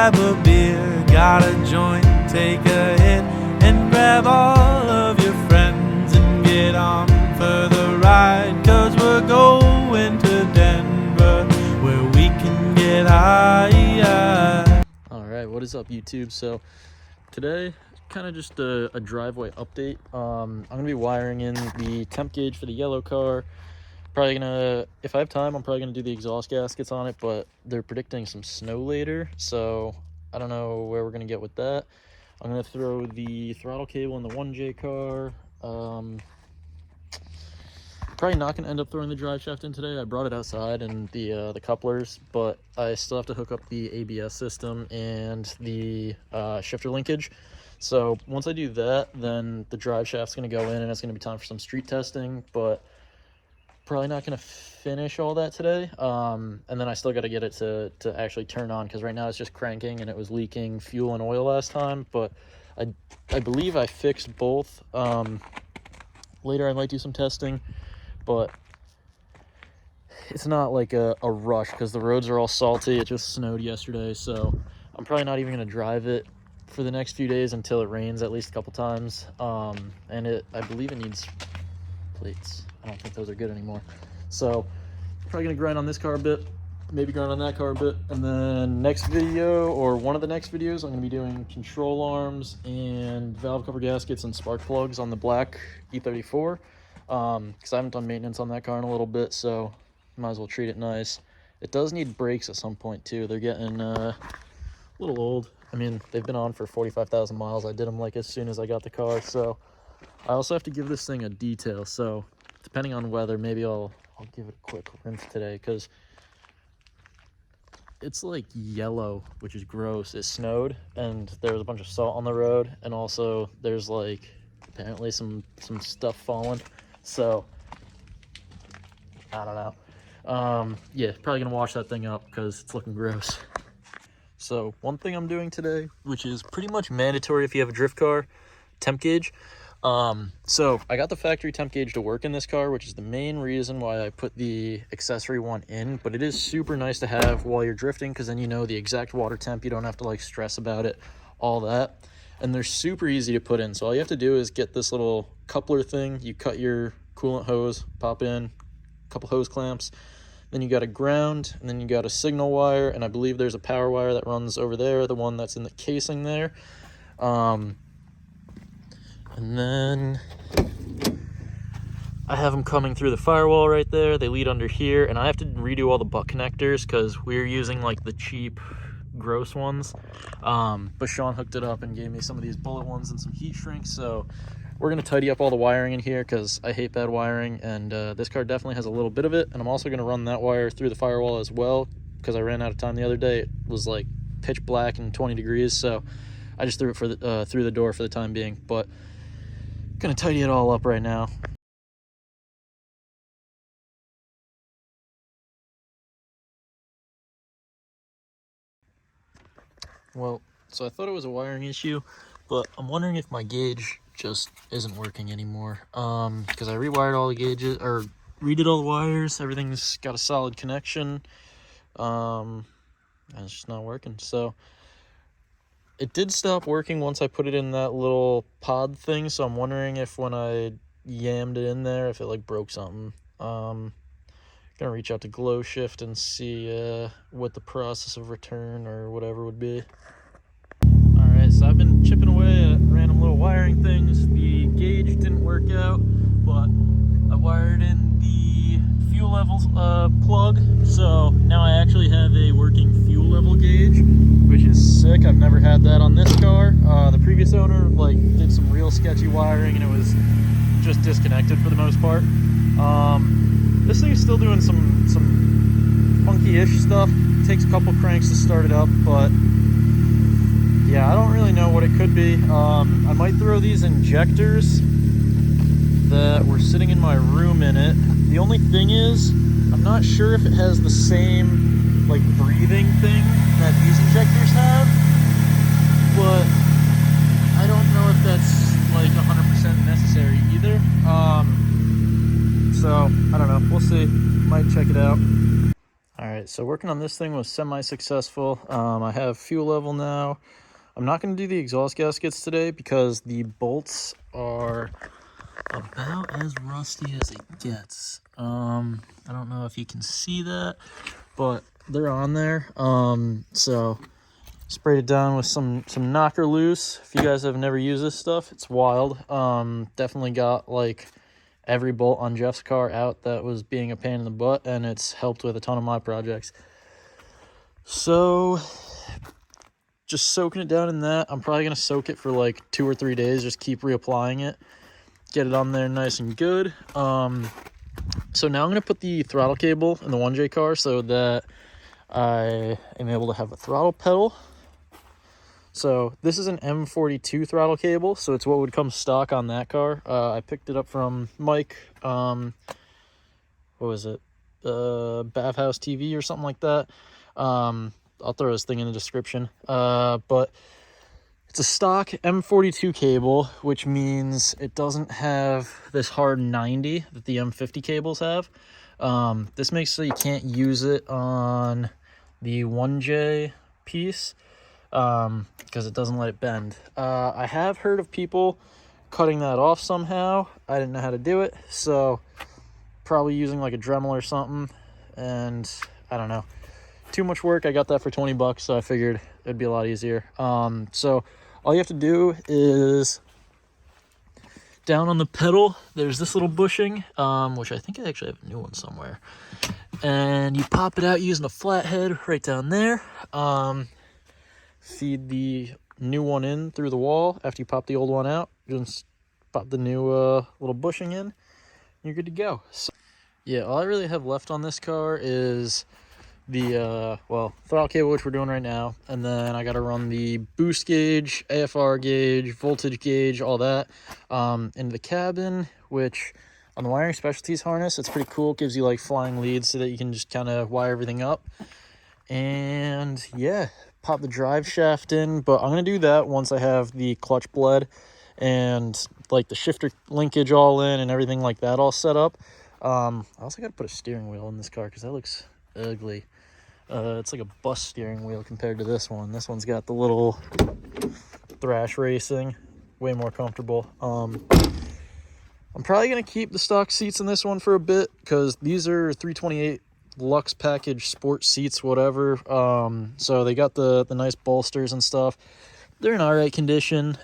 grab a beer, got a joint, take a hit, and grab all of your friends and get on for the ride, 'cause we're going to Denver where we can get high. Alright, what is up YouTube? So today, kind of just a driveway update. I'm gonna be wiring in the temp gauge for the yellow car. Probably gonna, if I have time, I'm probably gonna do the exhaust gaskets on it, but they're predicting some snow later, so I don't know where we're gonna get with that. I'm gonna throw the throttle cable in the 1J car. Probably not gonna end up throwing the drive shaft in today. I brought it outside and the couplers, but I still have to hook up the ABS system and the shifter linkage. So once I do that, then the drive shaft's gonna go in and it's gonna be time for some street testing, but probably not gonna finish all that today. And then I still got to get it to actually turn on, because right now it's just cranking and it was leaking fuel and oil last time, but I believe I fixed both. Later I might do some testing, but it's not like a rush because the roads are all salty. It just snowed yesterday, so I'm probably not even gonna drive it for the next few days until it rains at least a couple times. And I believe it needs plates. I don't think those are good anymore, so probably gonna grind on this car a bit, maybe grind on that car a bit, and then next video, or one of the next videos, I'm gonna be doing control arms and valve cover gaskets and spark plugs on the black e36, because I haven't done maintenance on that car in a little bit, so might as well treat it nice. It does need brakes at some point too. They're getting a little old. I mean, they've been on for 45,000 miles. I did them like as soon as I got the car, so I also have to give this thing a detail, so depending on weather, maybe I'll give it a quick rinse today, because it's like yellow, which is gross. It snowed and there was a bunch of salt on the road, and also there's like apparently some stuff falling, so I don't know. Yeah, probably gonna wash that thing up because it's looking gross. So one thing I'm doing today, which is pretty much mandatory if you have a drift car, temp gauge. So I got the factory temp gauge to work in this car, which is the main reason why I put the accessory one in, but it is super nice to have while you're drifting, because then you know the exact water temp. You don't have to like stress about it, all that. And they're super easy to put in. So all you have to do is get this little coupler thing. You cut your coolant hose, pop in a couple hose clamps, then you got a ground, and then you got a signal wire, and I believe there's a power wire that runs over there, the one that's in the casing there. And then I have them coming through the firewall right there. They lead under here, and I have to redo all the butt connectors because we're using like the cheap, gross ones. But Sean hooked it up and gave me some of these bullet ones and some heat shrinks. So we're gonna tidy up all the wiring in here because I hate bad wiring, and this car definitely has a little bit of it. And I'm also gonna run that wire through the firewall as well because I ran out of time the other day. It was like pitch black and 20 degrees, so I just threw it for the, through the door for the time being. But gonna tidy it all up right now. Well, so I thought it was a wiring issue, but I'm wondering if my gauge just isn't working anymore. Because I rewired all the gauges, or redid all the wires. Everything's got a solid connection. And it's just not working. So it did stop working once I put it in that little pod thing, so I'm wondering if when I yammed it in there, if it like broke something. Gonna reach out to Glow Shift and see what the process of return or whatever would be. Alright, so I've been chipping away at random little wiring things. The gauge didn't work out, but I wired in the fuel levels plug, so now I actually have a working fuel level gauge, which is sick. I've never had that on this car. The previous owner like did some real sketchy wiring and it was just disconnected for the most part. This thing is still doing some funky-ish stuff. It takes a couple cranks to start it up, but yeah, I don't really know what it could be. I might throw these injectors that were sitting in my room in it. The only thing is, I'm not sure if it has the same like breathing thing that these injectors have, but I don't know if that's like 100% necessary either. So I don't know, we'll see. Might check it out. All right, so working on this thing was semi-successful. I have fuel level now. I'm not going to do the exhaust gaskets today because the bolts are about as rusty as it gets. I don't know if you can see that, but they're on there. So sprayed it down with some knocker loose. If you guys have never used this stuff, it's wild. Definitely got like every bolt on Jeff's car out that was being a pain in the butt, and it's helped with a ton of my projects. So just soaking it down in that. I'm probably gonna soak it for like 2 or 3 days, just keep reapplying it, get it on there nice and good. So now I'm gonna put the throttle cable in the 1J car so that I am able to have a throttle pedal. So this is an M42 throttle cable, so it's what would come stock on that car. I picked it up from Mike, what was it, Bathhouse TV or something like that. I'll throw his thing in the description. But it's a stock M42 cable, which means it doesn't have this hard 90 that the M50 cables have. This makes so you can't use it on the 1J piece, because it doesn't let it bend. I have heard of people cutting that off somehow. I didn't know how to do it, so probably using like a Dremel or something, and I don't know. Too much work. I got that for 20 bucks, so I figured it'd be a lot easier. So all you have to do is down on the pedal, there's this little bushing, which I think I actually have a new one somewhere. And you pop it out using a flathead right down there. Feed the new one in through the wall. After you pop the old one out, just pop the new little bushing in. You're good to go. So, yeah, all I really have left on this car is the throttle cable, which we're doing right now, and then I got to run the boost gauge, AFR gauge, voltage gauge, all that into the cabin, which on the wiring specialties harness, it's pretty cool. It gives you like flying leads so that you can just kind of wire everything up. And yeah, pop the drive shaft in, but I'm gonna do that once I have the clutch bled and like the shifter linkage all in and everything like that all set up. I also got to put a steering wheel in this car because that looks ugly. It's like a bus steering wheel compared to this one. This one's got the little thrash racing, way more comfortable. I'm probably gonna keep the stock seats in this one for a bit because these are 328 Lux package sport seats, whatever. So they got the nice bolsters and stuff. They're in all right condition.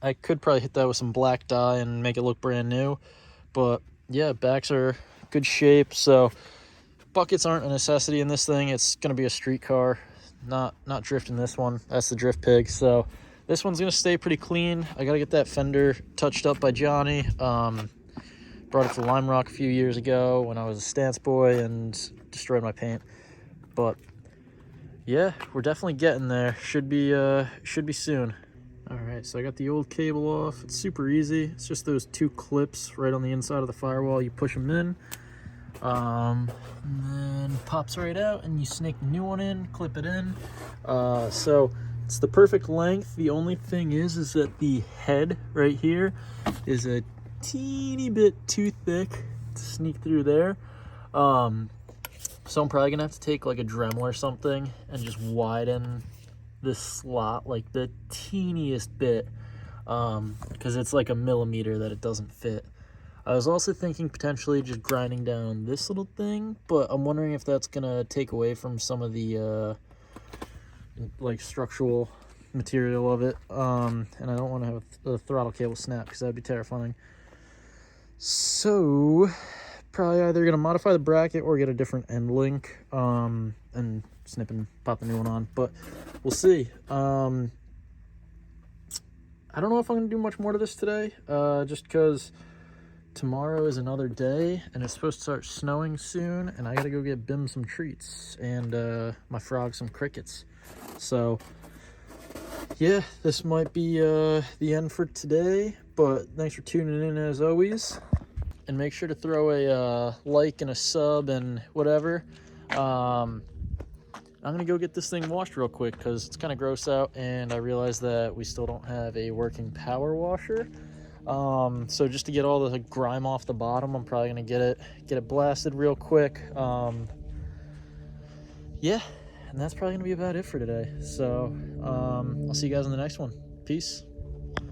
I could probably hit that with some black dye and make it look brand new, but yeah, backs are good shape. So buckets aren't a necessity in this thing. It's gonna be a street car, not drifting this one. That's the drift pig. So this one's gonna stay pretty clean. I gotta get that fender touched up by Johnny. Brought it to Lime Rock a few years ago when I was a stance boy and destroyed my paint. But yeah, we're definitely getting there. Should be soon. All right, so I got the old cable off. It's super easy. It's just those 2 clips right on the inside of the firewall. You push them in, and then pops right out, and you snake the new one in, clip it in. So it's the perfect length. The only thing is that the head right here is a teeny bit too thick to sneak through there. So I'm probably gonna have to take like a Dremel or something and just widen this slot like the teeniest bit, because it's like a millimeter that it doesn't fit. I was also thinking potentially just grinding down this little thing, but I'm wondering if that's gonna take away from some of the like structural material of it, and I don't want to have a throttle cable snap because that'd be terrifying. So probably either gonna modify the bracket or get a different end link, and snip and pop the new one on, but we'll see. I don't know if I'm gonna do much more to this today, just because tomorrow is another day and it's supposed to start snowing soon, and I gotta go get Bim some treats and my frog some crickets. So yeah, this might be the end for today, but thanks for tuning in as always, and make sure to throw a like and a sub and whatever. I'm gonna go get this thing washed real quick because it's kind of gross out, and I realized that we still don't have a working power washer. So just to get all the grime off the bottom, I'm probably gonna get it blasted real quick. Yeah, and that's probably gonna be about it for today. So I'll see you guys in the next one. Peace.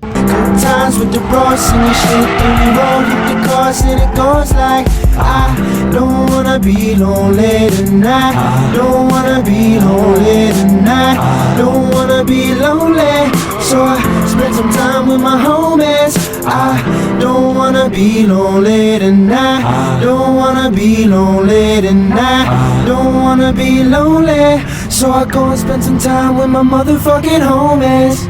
Good times with the bros and the shit, and we roll with the cars, and it goes like, I don't wanna be lonely tonight. Don't wanna be lonely tonight. Don't wanna be lonely, so I spend some time with my homies. I don't wanna be lonely tonight. Don't wanna be lonely tonight. Don't wanna be lonely, so I go and spend some time with my motherfucking homies.